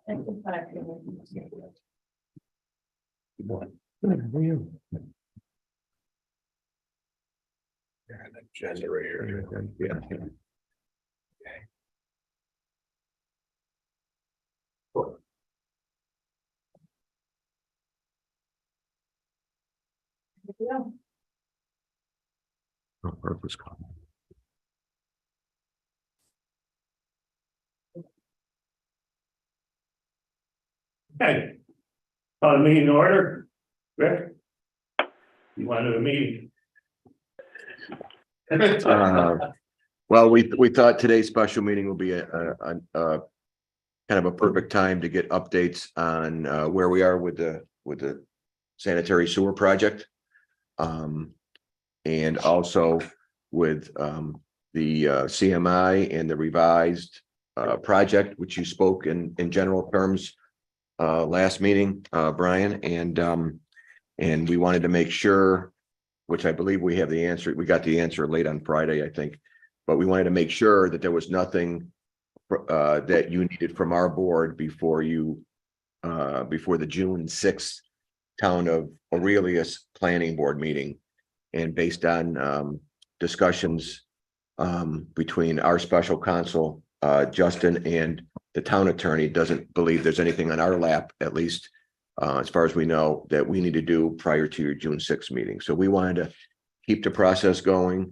And in fact, Good morning. Good, how are you? Agenda right here. Yeah. yeah. Purpose comment. Hey, call the meeting in order. Rick? You wanted a meeting? Well, we thought today's special meeting will be a kind of a perfect time to get updates on where we are with the sanitary sewer project. And also with the CMI and the revised project, which you spoke in general terms last meeting, Brian, and we wanted to make sure, which I believe we have the answer. We got the answer late on Friday, I think, but we wanted to make sure that there was nothing that you needed from our board before the June 6th Town of Aurelius Planning Board meeting. And based on discussions between our special counsel, Justin, and the town attorney, doesn't believe there's anything on our lap, at least as far as we know, that we need to do prior to your June 6th meeting. So we wanted to keep the process going.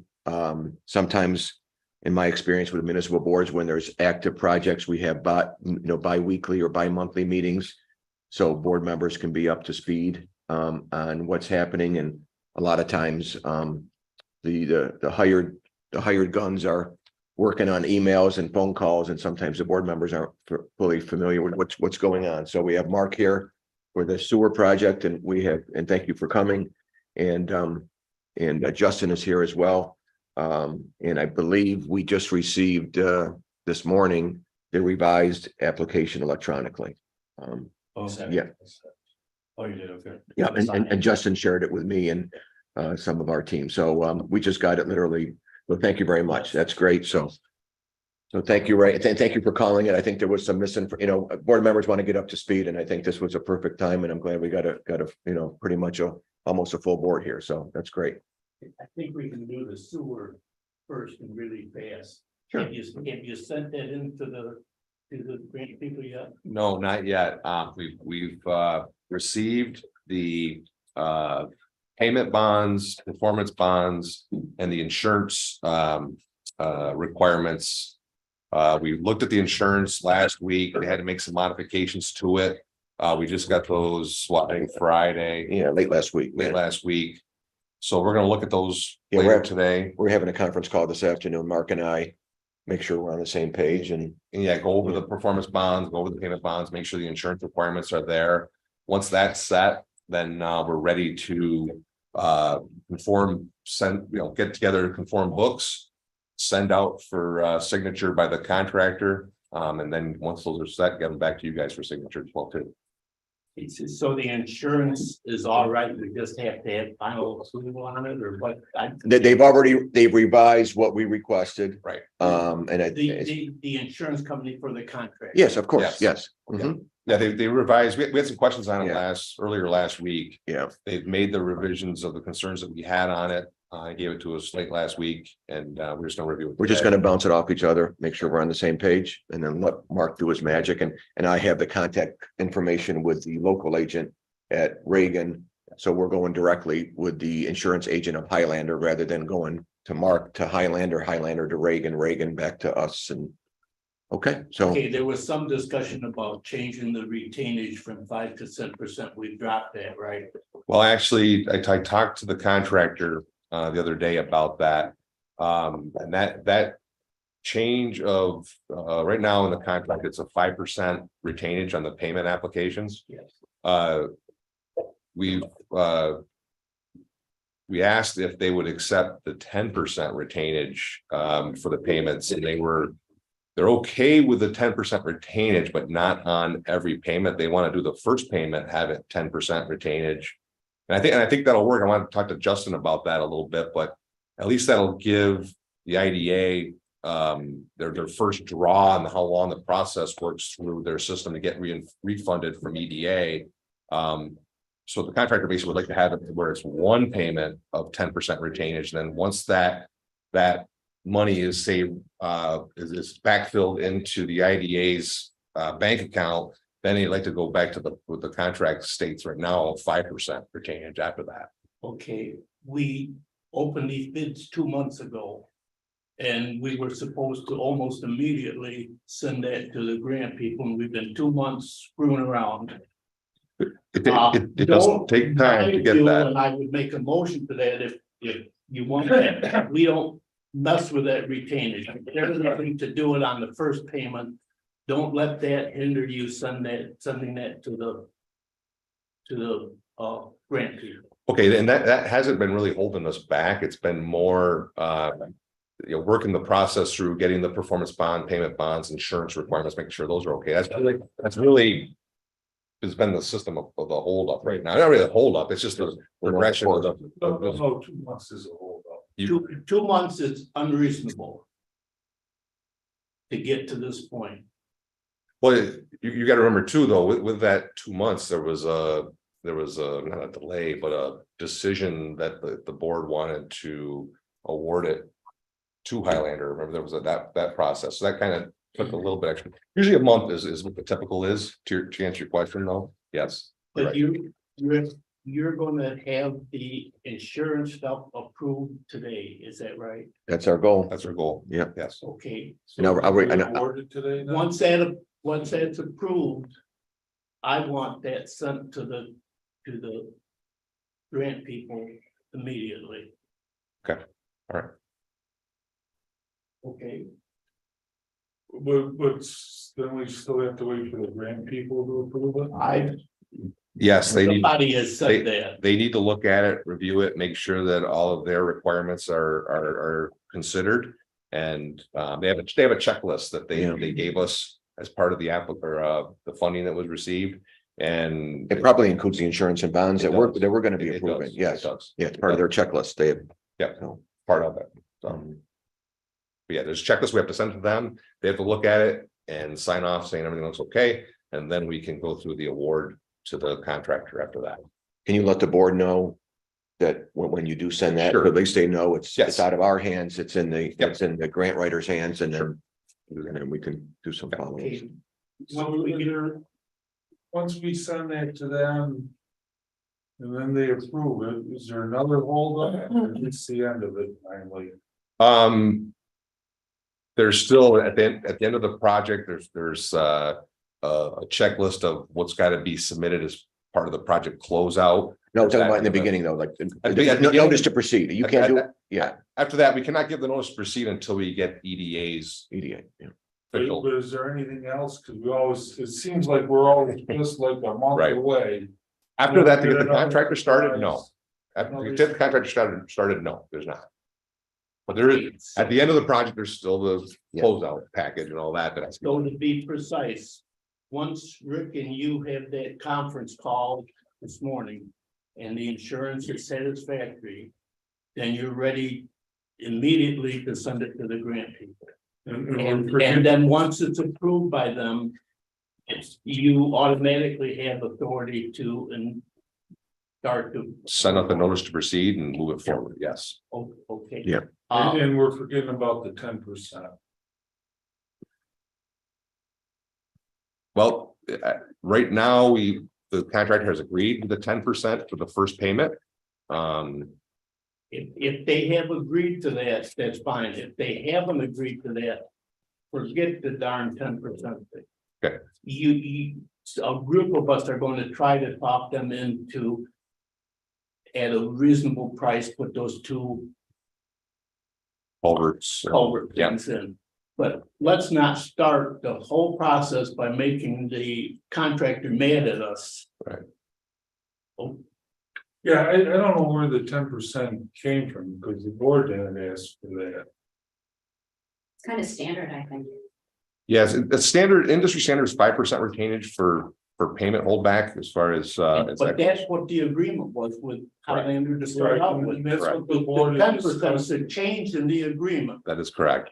Sometimes, in my experience with municipal boards, when there's active projects, we have bi-weekly or bi-monthly meetings, so board members can be up to speed on what's happening. And a lot of times, the hired guns are working on emails and phone calls, and sometimes the board members aren't fully familiar with what's going on. So we have Mark here for the sewer project, and thank you for coming. And Justin is here as well. And I believe we just received this morning the revised application electronically. Yeah. Oh, you did, okay. Yeah, and Justin shared it with me and some of our team. So we just got it literally. Well, thank you very much. That's great. So thank you, Ray. Thank you for calling it. I think there was some board members want to get up to speed, and I think this was a perfect time. And I'm glad we got a pretty much almost a full board here. So that's great. I think we can do the sewer first and really fast. Sure. Have you sent that into the grant people yet? No, not yet. We've received the payment bonds, performance bonds, and the insurance requirements. We looked at the insurance last week. They had to make some modifications to it. We just got those, I think Friday. Yeah, late last week. So we're going to look at those Yeah, later today. We're having a conference call this afternoon, Mark and I, make sure we're on the same page and Yeah, go over the performance bonds, go over the payment bonds, make sure the insurance requirements are there. Once that's set, then we're ready to get together, conform books, send out for signature by the contractor. And then once those are set, get them back to you guys for signature as well too. So the insurance is all right, we just have to have final approval on it, or what? they've revised what we requested. Right. And The insurance company for the contract. yes, of course, yes. Mhm. Yeah, they revised, we had some questions on it earlier last week. Yeah, They've made the revisions of the concerns that we had on it. I gave it to us late last week, and we're just gonna review it. we're just today. gonna bounce it off each other, make sure we're on the same page, and then let Mark do his magic. And I have the contact information with the local agent at Reagan. So we're going directly with the insurance agent of Highlander rather than going to Mark to Highlander to Reagan back to us. And okay, so Okay, there was some discussion about changing the retainage from 5% to 10%. We dropped that, right? Well, actually, I talked to the contractor the other day about that. And that change of right now in the contract, it's a 5% retainage on the payment applications. Yes. We asked if they would accept the 10% retainage for the payments, and they're okay with the 10% retainage, but not on every payment. They want to do the first payment, have it 10% retainage. And I think that'll work. I want to talk to Justin about that a little bit, but at least that'll give the IDA their first draw and how long the process works through their system to get refunded from EDA. So the contractor basically would like to have it where it's one payment of 10% retainage. Then once that money is saved, is backfilled into the IDA's bank account, then they'd like to go back to what the contract states right now, 5% retainage after that. Okay, we opened these bids 2 months ago. And we were supposed to almost immediately send that to the grant people, and we've been 2 months screwing around. It doesn't take time to get that. And I would make a motion to that if you want that. We don't mess with that retainage. There's nothing to do it on the first payment. Don't let that hinder you sending that to the grant people. Okay, and that hasn't been really holding us back. It's been more working the process through getting the performance bond, payment bonds, insurance requirements, making sure those are okay. That's really has been the system of the holdup right now. Not really a holdup, it's just the progression of the. No, 2 months is a holdup. 2 months is unreasonable to get to this point. Well, you got to remember too, though, with that 2 months, there was a not a delay, but a decision that the board wanted to award it to Highlander. Remember, there was that process. So that kind of took a little bit extra. Usually a month is what the typical is to answer your question, though. Yes. But you're gonna have the insurance stuff approved today, is that right? That's our goal. That's our goal. Yeah. Yes. Okay. No, Awarded today. now? Once that's approved, I want that sent to the grant people immediately. Okay. All right. Okay, But then we still have to wait for the grant people to approve it. Yes, they need. somebody has said that. They need to look at it, review it, make sure that all of their requirements are considered. And they have a checklist that they gave us as part of the the funding that was received. And It probably includes the insurance and bonds It that we're does. going to be it approving. does, Yes. it does. Yeah, it's part of their checklist. They have. Yeah. So, Part of it. So, but yeah, there's checklists we have to send to them. They have to look at it and sign off saying everything looks okay. And then we can go through the award to the contractor after that. Can you let the board know that when you do send that, Sure. at least they know it's Yes. out of our hands, it's in the Yep. it's in the grant writer's hands, and Sure. then we can do some follow-ups. Okay, So is there, once we send that to them. And then they approve it, is there another holdup? Or is this the end of it finally? There's still at the end of the project, there's a checklist of what's got to be submitted as part of the project closeout. No, I'm talking about in the beginning though, like At the beginning- notice to proceed. You can't do it. Yeah, After that, we cannot give the notice to proceed until we get EDA's EDA. Yeah. official. But is there anything else? Cause it seems like we're always just like a month Right. away. After that, to get the contractor started, no. After to get the contractor started, no, there's not. But there is, at the end of the project, there's still the closeout package and all that. so to be precise, once Rick and you have that conference call this morning and the insurance is satisfactory, then you're ready immediately to send it to the grant people. And then once it's approved by them, you automatically have authority to and start to. Send out the notice to proceed and move it forward, yes. Okay. Yeah. And we're forgetting about the 10%. Well, right now, the contractor has agreed to the 10% for the first payment. If they have agreed to that, that's fine. If they haven't agreed to that, forget the darn 10% thing. Okay. A group of us are going to try to talk them into at a reasonable price, put those two Culverts. culvert Yeah. things in. But let's not start the whole process by making the contractor mad at us. Right. Oh, Yeah, I don't know where the 10% came from, because the board didn't ask for that. It's kind of standard, I think. Yes, the standard industry standard is 5% retainage for payment holdback as far as but that's what the agreement was with Highlander to start out with. And that's what the The board 10% discussed. is a change in the agreement. that is correct.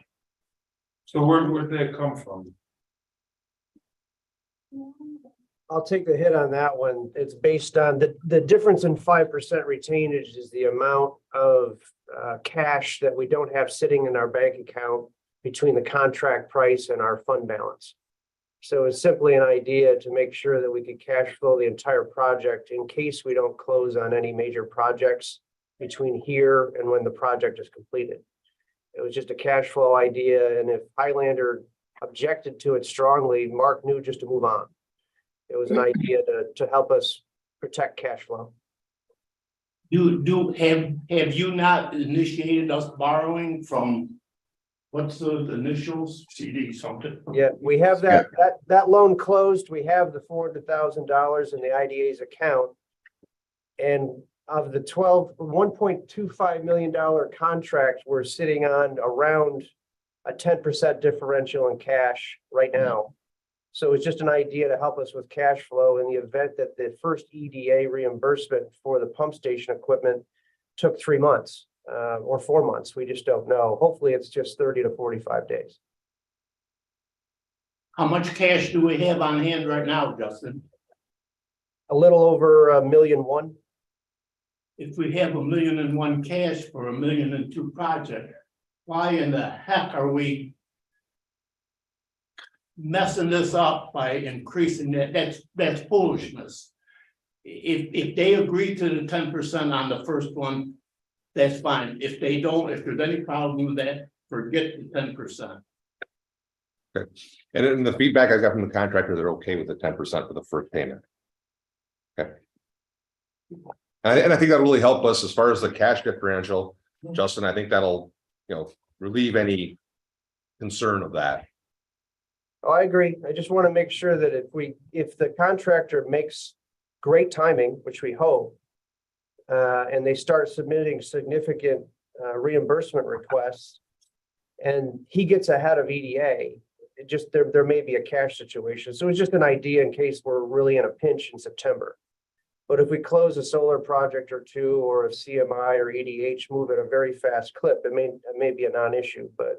So where'd that come from? I'll take the hit on that one. It's based on the difference in 5% retainage is the amount of cash that we don't have sitting in our bank account between the contract price and our fund balance. So it's simply an idea to make sure that we could cash flow the entire project in case we don't close on any major projects between here and when the project is completed. It was just a cash flow idea, and if Highlander objected to it strongly, Mark knew just to move on. It was an idea to help us protect cash flow. Have you not initiated us borrowing from, what's the initials, CD something? Yeah, we have that loan closed. We have the $400,000 in the IDA's account. And of the $1.25 million contract, we're sitting on around a 10% differential in cash right now. So it's just an idea to help us with cash flow in the event that the first EDA reimbursement for the pump station equipment took 3 months or 4 months. We just don't know. Hopefully it's just 30 to 45 days. How much cash do we have on hand right now, Justin? A little over $1.1 million. If we have $1.1 million cash for $1.2 million project, why in the heck are we messing this up by increasing that? That's foolishness. If they agree to the 10% on the first one, that's fine. If they don't, if there's any problem with that, forget the 10%. Okay. And then the feedback I got from the contractor, they're okay with the 10% for the first payment. Okay. And I think that'll really help us as far as the cash differential, Justin. I think that'll, relieve any concern of that. Oh, I agree. I just want to make sure that if the contractor makes great timing, which we hope, and they start submitting significant reimbursement requests, and he gets ahead of EDA, it just there may be a cash situation. So it's just an idea in case we're really in a pinch in September. But if we close a solar project or two, or if CMI or EDH move at a very fast clip, it may be a non-issue, but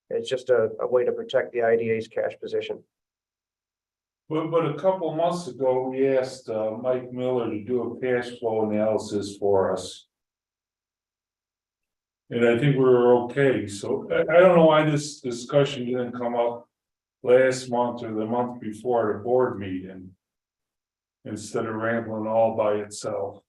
it's just a way to protect the IDA's cash position. But a couple months ago, we asked Mike Miller to do a cash flow analysis for us. And I think we were okay. So I don't know why this discussion didn't come up last month or the month before the board meeting, instead of rambling all by itself.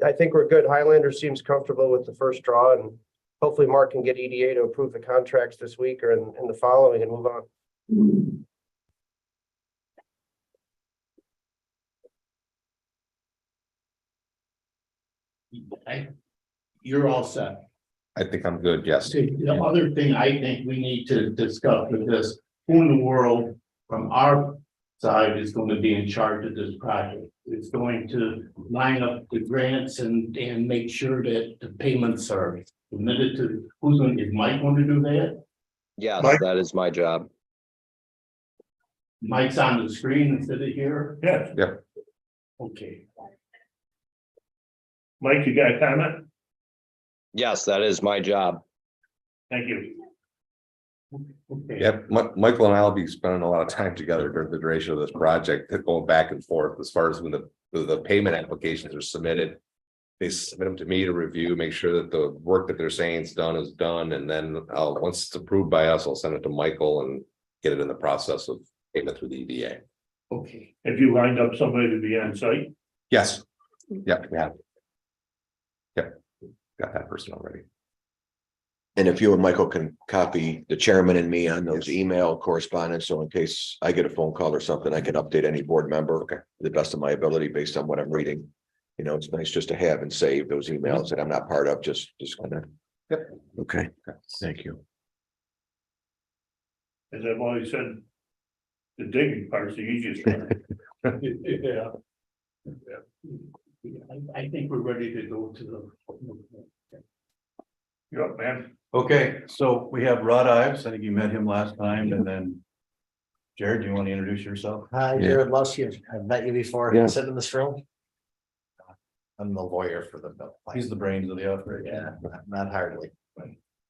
I think we're good. Highlander seems comfortable with the first draw, and hopefully Mark can get EDA to approve the contracts this week or in the following and move on. You're all set. I think I'm good. Yes. The other thing I think we need to discuss with this, who in the world from our side is going to be in charge of this project? It's going to line up the grants and make sure that the payments are submitted to, is Mike going to do that? Yes, Mike? that is my job. Mike's on the screen instead of here? Yeah. Yep. Okay. Mike, you got a comment? Yes, that is my job. Thank you. Okay. Yep, Michael and I will be spending a lot of time together during the duration of this project, going back and forth as far as when the payment applications are submitted. They submit them to me to review, make sure that the work that they're saying is done, and then once it's approved by us, I'll send it to Michael and get it in the process of payment through the EDA. Okay. Have you lined up somebody to be on site? Yes. Yep, we have. Yep, got that person already. And if you and Michael can copy the chairman and me on those email correspondence, so in case I get a phone call or something, I can update any board member. Okay, to the best of my ability based on what I'm reading. It's nice just to have and save those emails that I'm not part of, just kind of. Yep. Okay, thank you. As I've always said, the digging part's the easiest part. Yeah. I think we're ready to go to the. You're up, man. Okay, so we have Rod Ives. I think you met him last time, and then Jared, do you want to introduce yourself? Hi, Yeah. Jared Lusky. I've met you before. Yeah. Sit in this room. I'm the lawyer for the bill. He's the brains of the outfit. Yeah, not hardly.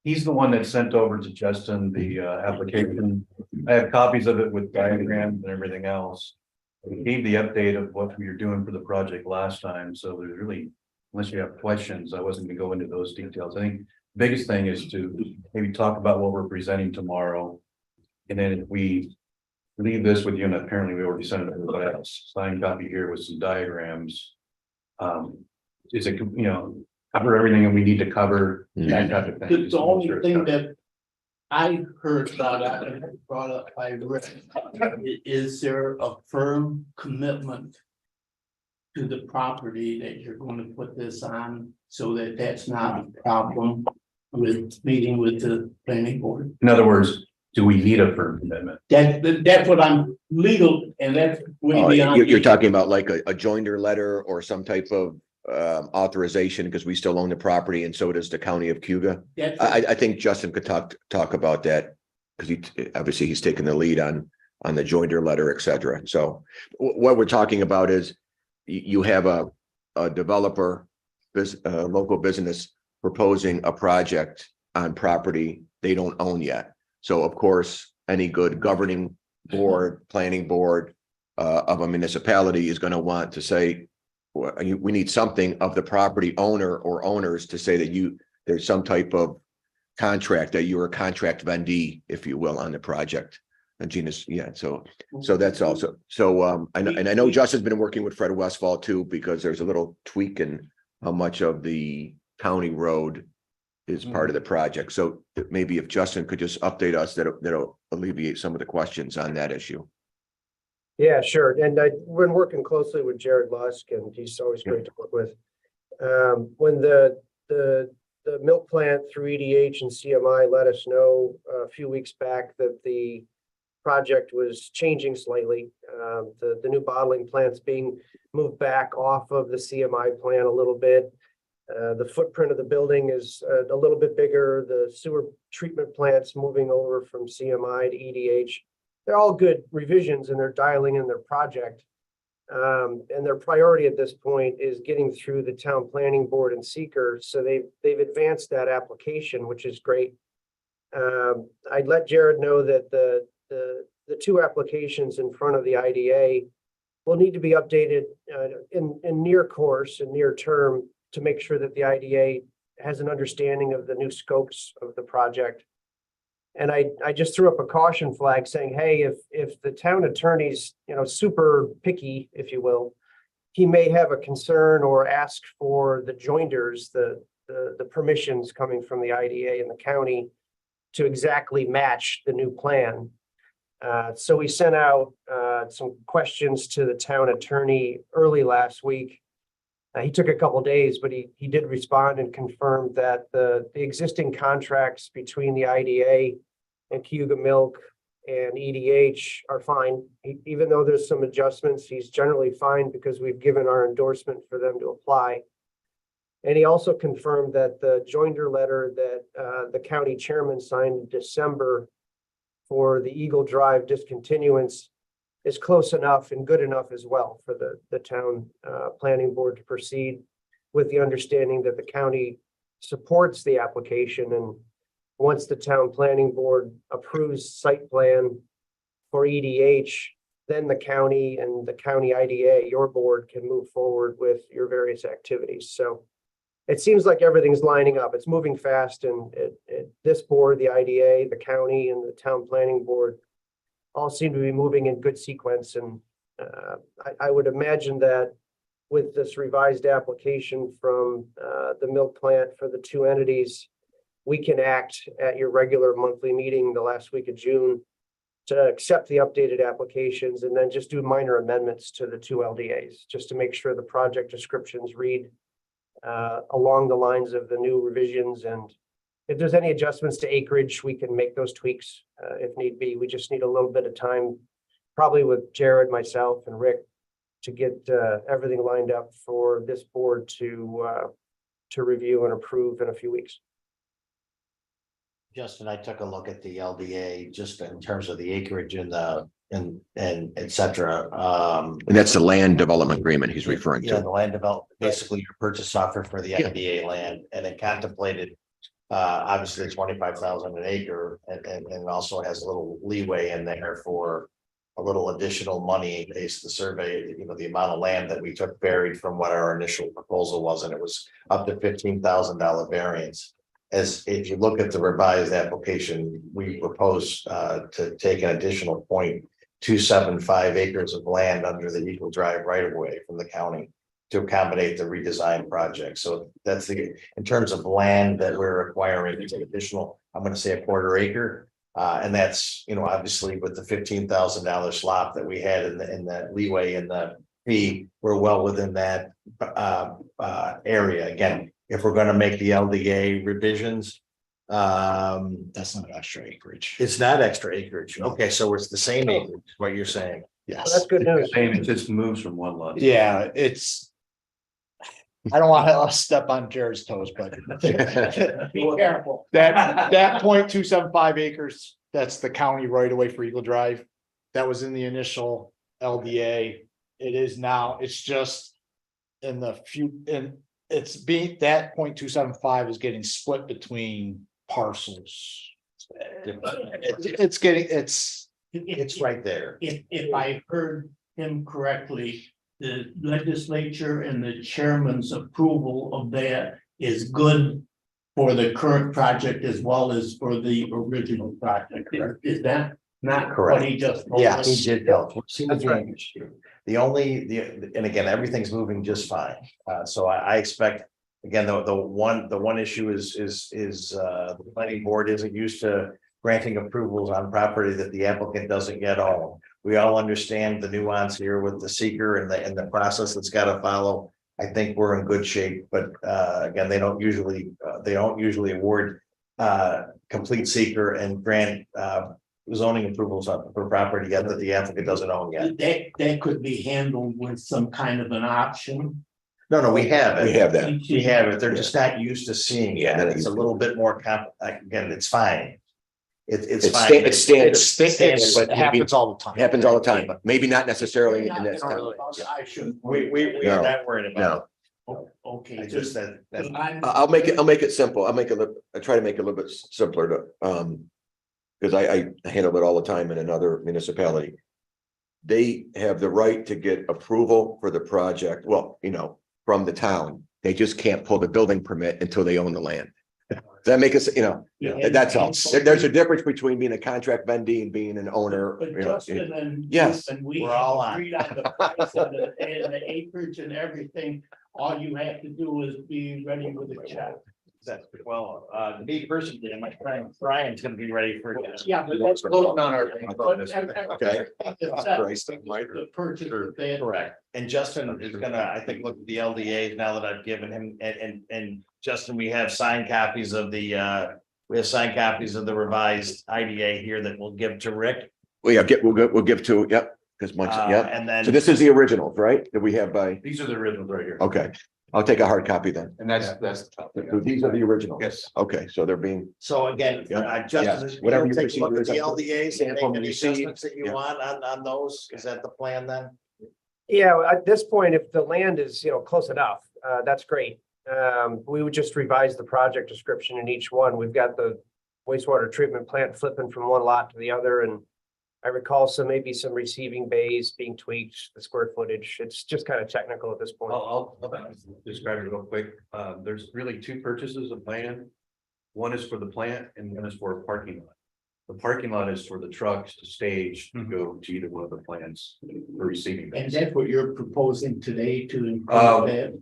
He's the one that sent over to Justin the application. I have copies of it with diagrams and everything else. He gave the update of what we were doing for the project last time, so there's really, unless you have questions, I wasn't gonna go into those details. I think the biggest thing is to maybe talk about what we're presenting tomorrow. And then if we leave this with you, and apparently we already sent it to everybody else, signed copy here with some diagrams. Is it, cover everything that we need to cover, that type of thing. The only thing that I heard about it, and brought up by Rick, is there a firm commitment to the property that you're going to put this on, so that that's not a problem with meeting with the planning board? In other words, do we need a firm commitment? That's what I'm legal, and that's way beyond. You're talking about like a joinder letter or some type of authorization, because we still own the property and so does the county of Cuba. That's- I think Justin could talk about that, because obviously he's taken the lead on the joinder letter, et cetera. So what we're talking about is you have a developer, local business proposing a project on property they don't own yet. So of course, any good governing board, planning board of a municipality is going to want to say, we need something of the property owner or owners to say that there's some type of contract, that you're a contract vendee, if you will, on the project. And Gina's, yeah, so that's also, so I know Justin's been working with Fred Westfall too, because there's a little tweak in how much of the county road is part of the project. So maybe if Justin could just update us, that'll alleviate some of the questions on that issue. Yeah, sure. And I've been working closely with Jared Lusk, and he's always great to work with. When the milk plant through EDH and CMI let us know a few weeks back that the project was changing slightly, the new bottling plant's being moved back off of the CMI plant a little bit. The footprint of the building is a little bit bigger. The sewer treatment plant's moving over from CMI to EDH. They're all good revisions, and they're dialing in their project. And their priority at this point is getting through the town planning board and seeker. So they've advanced that application, which is great. I'd let Jared know that the two applications in front of the IDA will need to be updated in near course and near term, to make sure that the IDA has an understanding of the new scopes of the project. And I just threw up a caution flag saying, hey, if the town attorney's, super picky, if you will, he may have a concern or ask for the joinders, the permissions coming from the IDA and the county to exactly match the new plan. So we sent out some questions to the town attorney early last week. He took a couple of days, but he did respond and confirmed that the existing contracts between the IDA and Cayuga Milk and EDH are fine. Even though there's some adjustments, he's generally fine because we've given our endorsement for them to apply. And he also confirmed that the joinder letter that the county chairman signed in December for the Eagle Drive discontinuance is close enough and good enough as well for the town planning board to proceed, with the understanding that the county supports the application. And once the town planning board approves site plan for EDH, then the county and the county IDA, your board, can move forward with your various activities. So it seems like everything's lining up. It's moving fast, and this board, the IDA, the county, and the town planning board all seem to be moving in good sequence. And I would imagine that with this revised application from the milk plant for the two entities, we can act at your regular monthly meeting the last week of June to accept the updated applications, and then just do minor amendments to the two LDAs, just to make sure the project descriptions read along the lines of the new revisions. And if there's any adjustments to acreage, we can make those tweaks if need be. We just need a little bit of time, probably with Jared, myself, and Rick, to get everything lined up for this board to review and approve in a few weeks. Justin, I took a look at the LDA just in terms of the acreage in the and et cetera. And that's the land development agreement he's referring Yeah, to. the land development, basically your purchase offer for the NDA land, and it contemplated. Obviously 25,000 an acre, and also has a little leeway in there for. A little additional money based the survey, the amount of land that we took varied from what our initial proposal was, and it was up to $15,000 variance. As if you look at the revised application, we propose to take an additional 0.275 acres of land under the Eagle Drive right of way from the county to accommodate the redesign project. So that's in terms of land that we're acquiring, it's an additional, I'm going to say a quarter acre. And that's, obviously with the $15,000 slot that we had in the leeway in the fee, we're well within that area. Again, if we're going to make the LDA revisions, that's not extra acreage. it's not extra acreage. Okay, so it's the same acreage, what you're saying. Well, that's good news. Same, it just moves from one lot. Yeah, it's. I don't want to step on Jared's toes, but Be careful. That 0.275 acres, that's the county right away for Eagle Drive. That was in the initial LDA. It is now, it's just in the and it's being, that 0.275 is getting split between parcels. It's getting, it's right there. If I heard him correctly, the legislature and the chairman's approval of that is good for the current project as well as for the original project. Is that not Correct. what he just told Yes, us? he did help. That's right. And again, everything's moving just fine. So I expect, again, the one issue is the planning board isn't used to granting approvals on property that the applicant doesn't yet own. We all understand the nuance here with the seeker and the process that's got to follow. I think we're in good shape, but again, they don't usually award complete seeker and grant zoning approvals for property yet that the applicant doesn't own yet. That could be handled with some kind of an option. No, we have it. We have that. We have it. They're just not used to seeing it. And it's a little bit more again, it's fine. It's fine. It's standard. It happens all the time. It happens all the time, but maybe not necessarily in this town. I should. We're No. not worried about Okay. it. I just that. I'll make it simple. I try to make it a little bit simpler to, because I handle it all the time in another municipality. They have the right to get approval for the project, well, from the town. They just can't pull the building permit until they own the land. Does that make us, that's all. There's a difference between being a contract vendee and being an owner. But Justin and. Yes. And we We're all on. agreed on the price and the acreage and everything. All you have to do is be ready with a check. That's well, me personally, and my friend Brian's gonna be ready for it. Yeah, but that's. Closing on our. Okay. The purchase of that. Correct. And Justin is gonna, I think, look at the LDAs now that I've given him, and Justin, we have signed copies of the revised IDA here that we'll give to Rick. Well, yeah, we'll give to, yep, because once, yep. And then. So this is the originals, right? That we have by, These are the originals right here. okay. I'll take a hard copy then. And that's. These are the originals. Yes. Okay, so they're being, So again, Yeah. Justin, Yeah. Whatever you take a look at the perceive. LDAs and Sample make any receipt. adjustments that you Yeah. want on those. Is that the plan then? Yeah, at this point, if the land is, close enough, that's great. We would just revise the project description in each one. We've got the wastewater treatment plant flipping from one lot to the other, and I recall maybe some receiving bays being tweaked, the square footage. It's just kind of technical at this point. I'll describe it real quick. There's really two purchases of land. One is for the plant and one is for a parking lot. The parking lot is for the trucks to stage to go to either one of the plants for receiving. And bays. that's what you're proposing today to include that.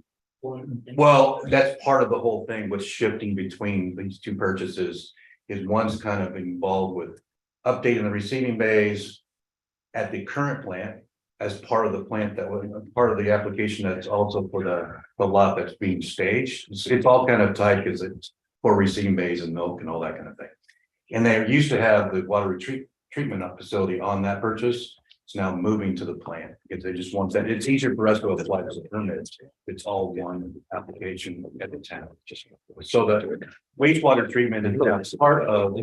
Well, that's part of the whole thing. What's shifting between these two purchases is one's kind of involved with updating the receiving bays at the current plant as part of the plant that was part of the application that's also for the lot that's being staged. It's all kind of tied because it's for receiving bays and milk and all that kind of thing. And they used to have the water treatment facility on that purchase. It's now moving to the plant because they just want that. It's easier for us to apply as a permit. It's all one application at the town. So the wastewater treatment is part of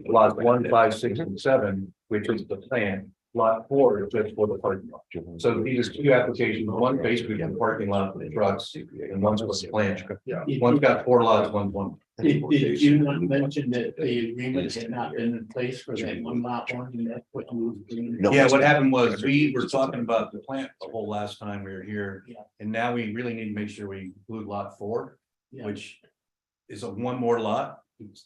lot 1, 5, 6, and 7, which is the plant. lot 4 is just for the parking lot. So these are two applications, one basically for the parking lot for the trucks, and one's for the plant. One's got 4 lots, one's one. Did you not mention that the agreement had not been in place for that one lot one, and that's what you was doing? No. Yeah, what happened was we were talking about the plant the whole last time we were here. Yeah. And now we really need to make sure we include lot 4, Yeah. which is a one more lot.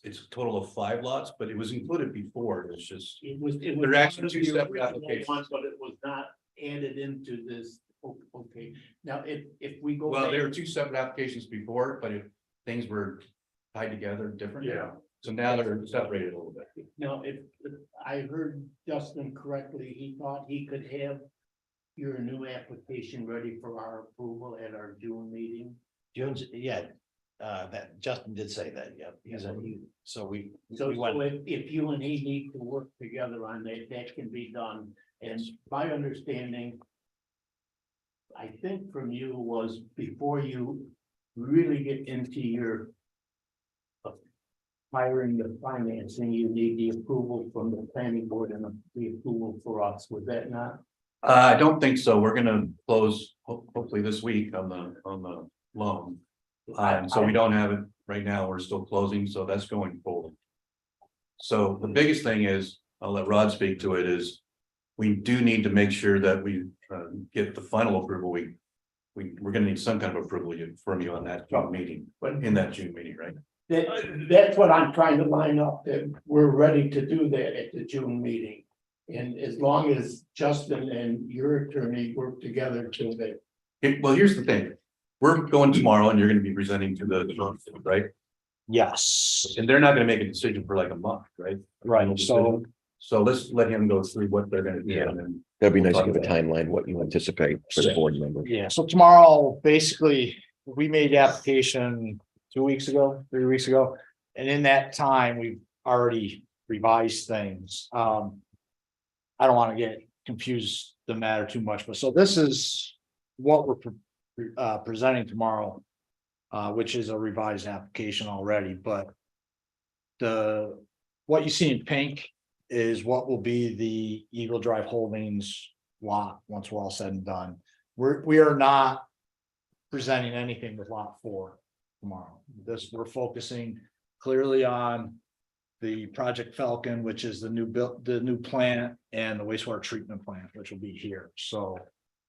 It's a total of 5 lots, but it was included before. It's just, It was. They're actually two separate original applications. one, but it was not added into this. Okay, now if we go. well, back- there were 2 separate applications before, but if things were tied together differently. Yeah. So now they're separated a little bit. Now, if I heard Justin correctly, he thought he could have your new application ready for our approval at our June meeting. June's, yeah, that Justin did say that, yeah. So we. So we went- if you and he need to work together on that, that can be done. And my understanding, I think from you was before you really get into your hiring the financing, you need the approval from the planning board and the approval for us. Was that not? I don't think so. We're gonna close hopefully this week on the loan. So we don't have it right now. We're still closing, so that's going forward. So the biggest thing is, I'll let Rod speak to it, is we do need to make sure that we get the final approval. We're gonna need some kind of approval from you on that June meeting, but in that June meeting, right? That's what I'm trying to line up, that we're ready to do that at the June meeting. And as long as Justin and your attorney work together to that. Well, here's the thing. We're going tomorrow and you're gonna be presenting to the, right? Yes, And they're not gonna make a decision for like a month, right? right, so, So let's let him go through what they're gonna do. Yeah. And then That'd be nice to give a timeline, what you anticipate for the board members. Yeah, so tomorrow, basically, we made the application 2 weeks ago, 3 weeks ago. And in that time, we've already revised things. I don't want to get confused the matter too much, but so this is what we're presenting tomorrow. Which is a revised application already, but what you see in pink is what will be the Eagle Drive Holdings lot once we're all said and done. We are not presenting anything with lot 4 tomorrow. We're focusing clearly on the Project Falcon, which is the new plant, and the wastewater treatment plant, which will be here, so.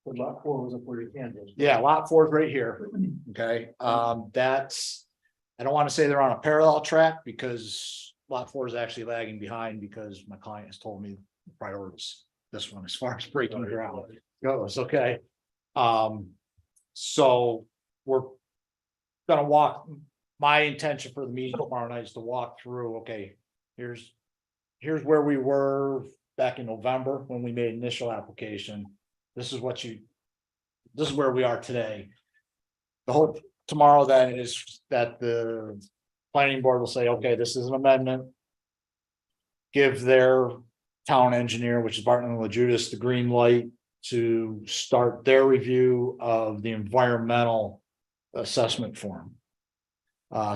Lot 4 was up where you can. Yeah, lot 4 is right here, okay, that's, I don't want to say they're on a parallel track, because lot 4 is actually lagging behind, because my client has told me the priorities this one as far as breaking ground goes, okay. So we're gonna walk, my intention for the meeting tomorrow night is to walk through, okay, here's where we were back in November when we made initial application. This is where we are today. The hope tomorrow then is that the planning board will say, okay, this is an amendment. Give their town engineer, which is Barton and LaJudas, the green light to start their review of the environmental assessment form.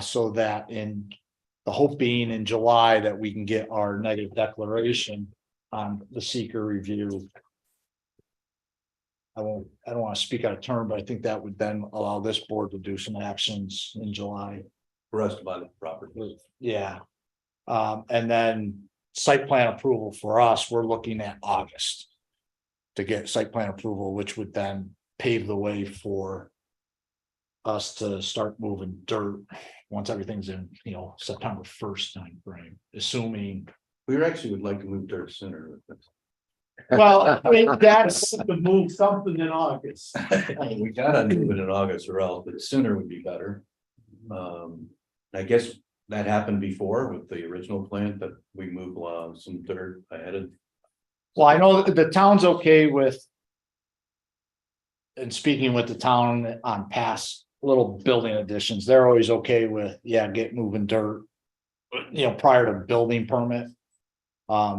So that in the hope being in July that we can get our negative declaration on the seeker review. I don't want to speak out of turn, but I think that would then allow this board to do some actions in July. for us to buy the property. Yeah. And then site plan approval for us, we're looking at August. To get site plan approval, which would then pave the way for. Us to start moving dirt once everything's in, September 1st time frame, assuming. We actually would like to move dirt sooner. Well, I mean, that's, To move something in August. We gotta move it in August or else, but sooner would be better. I guess that happened before with the original plant that we moved some dirt ahead of. well, I know that the town's okay with. And speaking with the town on past little building additions, they're always okay with, get moving dirt. Prior to building permit.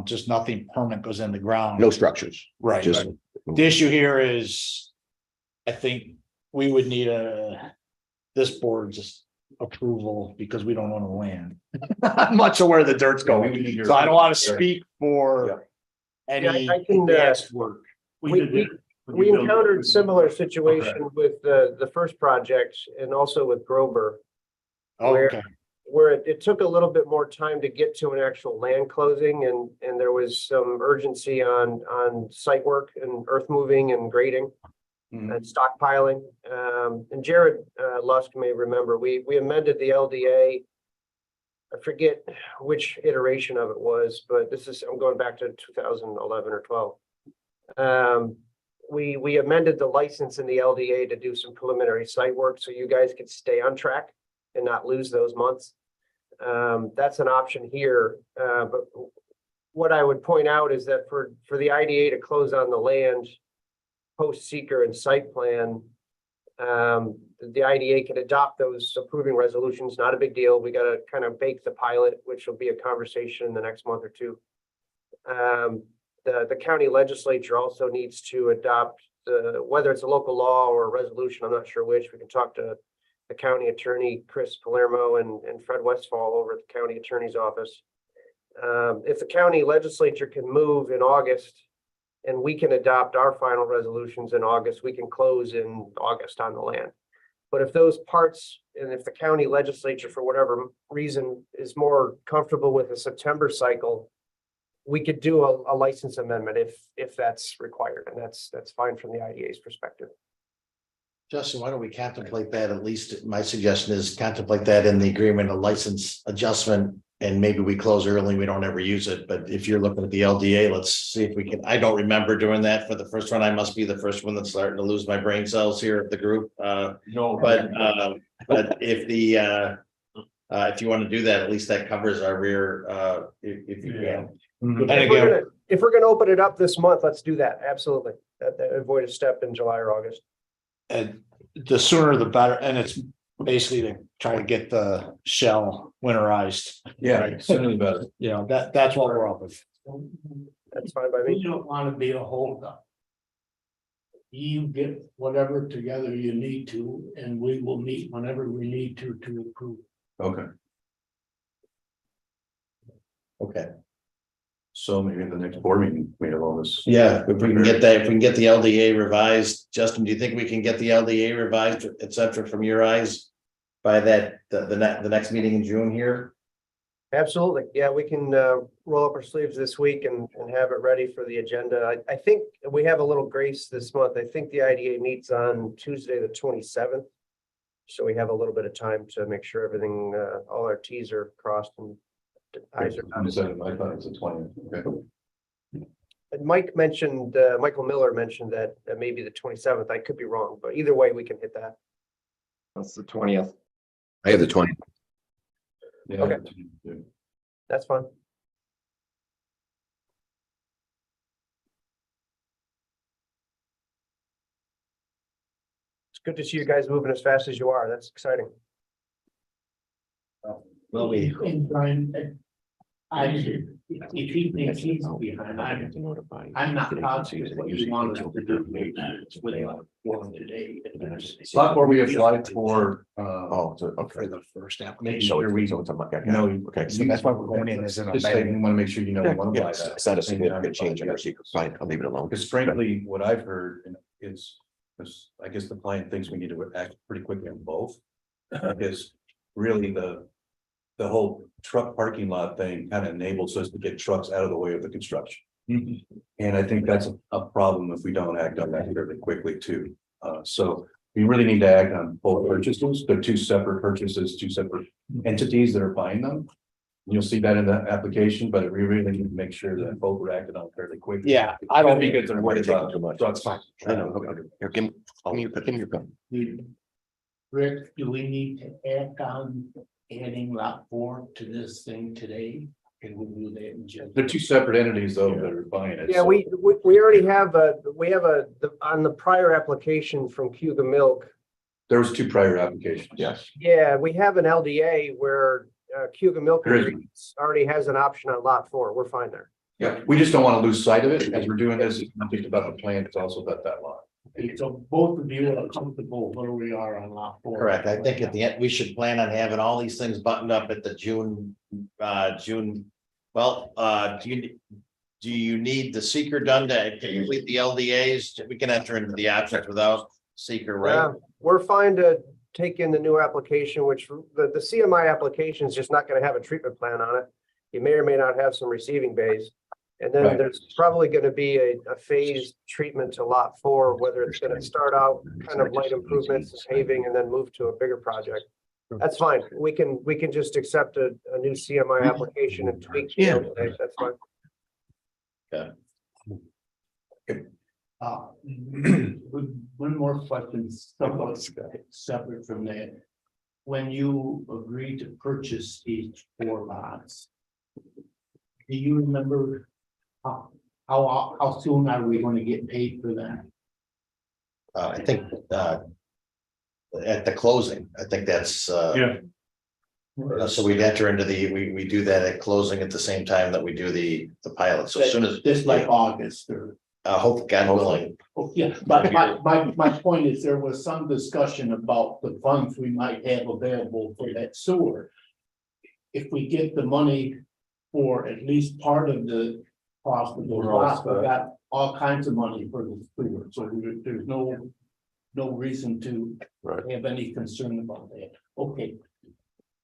Just nothing permanent goes in the ground. No structures, Right. just. The issue here is, I think we would need this board's approval because we don't own the land. Not much of where the dirt's Yeah, we going, would need your- so I don't want to speak for any I can, advanced work. we encountered similar situation with the first project and also with Grover. where- Okay, Where it took a little bit more time to get to an actual land closing and there was some urgency on site work and earth moving and grading and stockpiling. And Jared Lusk may remember, we amended the LDA. I forget which iteration of it was, but I'm going back to 2011 or 12. We amended the license in the LDA to do some preliminary site work so you guys could stay on track and not lose those months. That's an option here. But what I would point out is that for the IDA to close on the land post seeker and site plan, the IDA can adopt those approving resolutions, not a big deal. We got to kind of bake the pilot, which will be a conversation in the next month or two. The county legislature also needs to adopt whether it's a local law or a resolution, I'm not sure which. We can talk to the county attorney, Chris Palermo and Fred Westfall over at the county attorney's office. If the county legislature can move in August and we can adopt our final resolutions in August, we can close in August on the land. But if those parts, and if the county legislature, for whatever reason, is more comfortable with a September cycle, we could do a license amendment if that's required, and that's fine from the IDA's perspective. Justin, why don't we contemplate that? At least my suggestion is contemplate that in the agreement, a license adjustment. And maybe we close early, we don't ever use it. But if you're looking at the LDA, let's see if we can. I don't remember doing that for the first one. I must be the first one that's starting to lose my brain cells here at the group. No. But if if you want to do that, at least that covers our rear, if you can. and again, If we're gonna open it up this month, let's do that. Absolutely. Avoid a step in July or August. and the sooner the better, and it's basically to try to get the shell winterized. Yeah, sooner the better. You know, that's what we're up with. That's fine by We me. don't want to be a holdup. You get whatever together you need to, and we will meet whenever we need to approve. Okay, Okay. so maybe in the next board meeting, we have all this. Yeah, if we can get that, if we can get the LDA revised, Justin, do you think we can get the LDA revised, et cetera, from your eyes? By the next meeting in June here? Absolutely. Yeah, we can roll up our sleeves this week and have it ready for the agenda. I think we have a little grace this month. I think the IDA meets on Tuesday, the 27th. So we have a little bit of time to make sure everything, all our Ts are crossed and I's are dotted. I thought it was the 20th. Okay. And Michael Miller mentioned that maybe the 27th. I could be wrong, but either way, we can hit that. That's the 20th. I have the 20. Yeah. Okay. That's fine. It's good to see you guys moving as fast as you are. That's exciting. Well, we, And Brian, if he thinks he's behind, I'm not positive what you want us to do. With today. Lot where we applied for, Okay. the first make sure we So it's on my- know. Okay. So that's why we're going in as an Just like, we want to make sure you know. we want to buy Yes, that. it's not a significant change in our secret. Fine, I'll leave it alone. Because frankly, what I've heard is, because I guess the client thinks we need to act pretty quickly on both. Because really the whole truck parking lot thing kind of enables us to get trucks out of the way of the construction. And I think that's a problem if we don't act on that fairly quickly too. So we really need to act on both purchases. They're two separate purchases, two separate entities that are buying them. You'll see that in the application, but we really need to make sure that both are acted on fairly quickly. Yeah, I don't. Because they're worried about Too much. trucks. I know. Okay. Here, give me your pen. Rick, do we need to act on adding lot 4 to this thing today? Can we do that in June? They're two separate entities though that are buying it. Yeah, so- we already have on the prior application from Cuba Milk. There was two prior applications. Yes. Yeah, we have an LDA where Cuba Milk There is. already has an option on lot 4. We're fine there. Yeah, we just don't want to lose sight of it as we're doing this. It's not just about the plan, it's also about that lot. So both of you are comfortable where we are on lot 4. correct. I think at the end, we should plan on having all these things buttoned up at the June. Well, June do you need the seeker done to complete the LDAs? We can enter into the abstract without seeker, Yeah, right? we're fine to take in the new application, which the CMI application is just not gonna have a treatment plan on it. You may or may not have some receiving bays. And then Right. there's probably gonna be a phased treatment to lot 4, whether it's gonna start out kind of light improvements and paving and then move to a bigger project. That's fine. We can just accept a new CMI application and tweak. the Yeah. LDA. That's fine. One more question, somewhat separate from that. When you agreed to purchase these 4 lots. Do you remember how soon are we going to get paid for that? I think, at the closing, I think that's, Yeah, so we'd enter into we do that at closing at the same time that we do the pilot. So as soon as, Just like August or? hope God willing. Oh, yeah, but my point is there was some discussion about the funds we might have available for that sewer. If we get the money for at least part of the cost of those We're all lots, we set. got all kinds of money for the sewer, so there's no reason to Right. have any concern about that. Okay.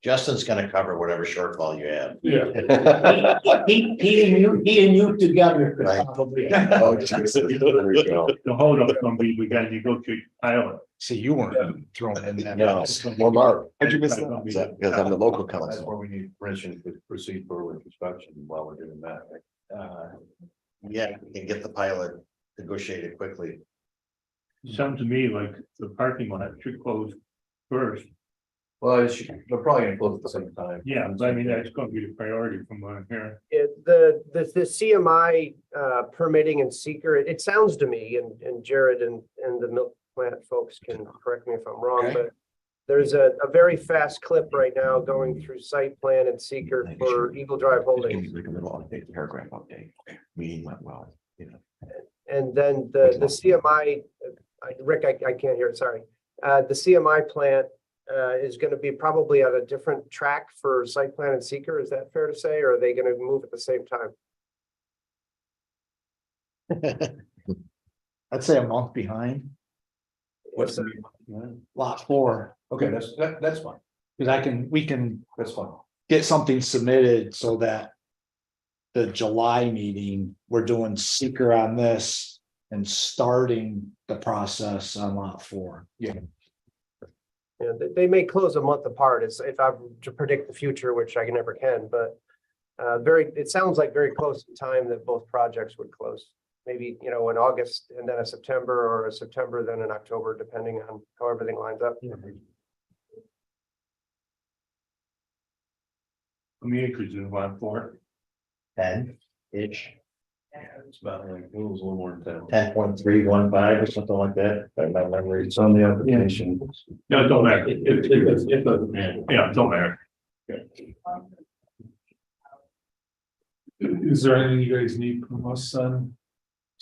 Justin's gonna cover whatever shortfall you have. yeah. He and you together could Right. probably. Oh, Jesus. There we go. The holdup gonna be, we gotta negotiate pilot. See, you weren't thrown in that. No, well, Mark, How'd you miss That's that? gonna be- Because I'm the local That's council. where we need permission to proceed forward with construction while we're doing that. Right? yeah, we can get the pilot negotiated quickly. Sounds to me like the parking lot should close first. Well, they're probably gonna close at the same time. Yeah, but I mean, that's gonna be the priority from what I'm hearing. The CMI permitting and seeker, it sounds to me, and Jared and the milk plant folks can correct me if I'm wrong, Okay. but there's a very fast clip right now going through site plan and seeker for Eagle Drive Just give me Holdings. like a little update, paragraph update. Meeting went well, you know. And then the CMI, Rick, I can't hear it, sorry. The CMI plant is gonna be probably on a different track for site plan and seeker, is that fair to say, or are they gonna move at the same time? I'd say a month behind. What's the? Lot 4, Okay, that's fine. because we can That's fine. get something submitted so that. The July meeting, we're doing seeker on this and starting the process on lot 4. Yeah, they may close a month apart, if I'm to predict the future, which I never can, but it sounds like very close in time that both projects would close. Maybe, in August and then a September, or a September, then in October, depending on how everything lines up. How many acres in lot 4? 10-ish, It's about like, it was a little more than 10.315 or something like that, by my memory. It's on the application. No, it don't matter. It doesn't matter. Yeah, it don't matter. Is there anything you guys need from us, son?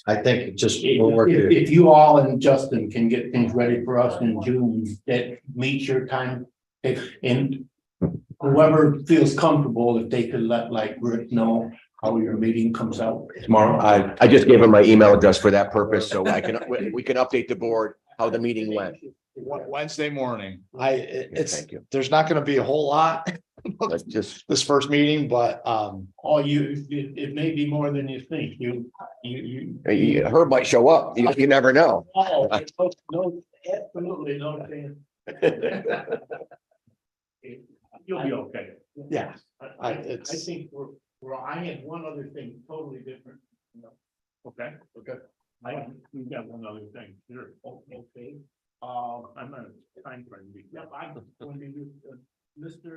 I think just we'll work it. If you all and Justin can get things ready for us in June, that meets your time. And whoever feels comfortable, if they could let Rick know how your meeting comes out. Tomorrow, I just gave him my email address for that purpose, so we can update the board how the meeting went. Wednesday morning, Thank you. there's not gonna be a whole lot Let's just, this first meeting, but, Oh, it may be more than you think. You. Herb might show up, you never know. Oh, no, absolutely no chance. You'll be okay. yeah. I It's- think I had one other thing totally different. Okay. We've got one other thing, sure. Okay. I'm on a time frame. Yeah, I'm going to, Mr.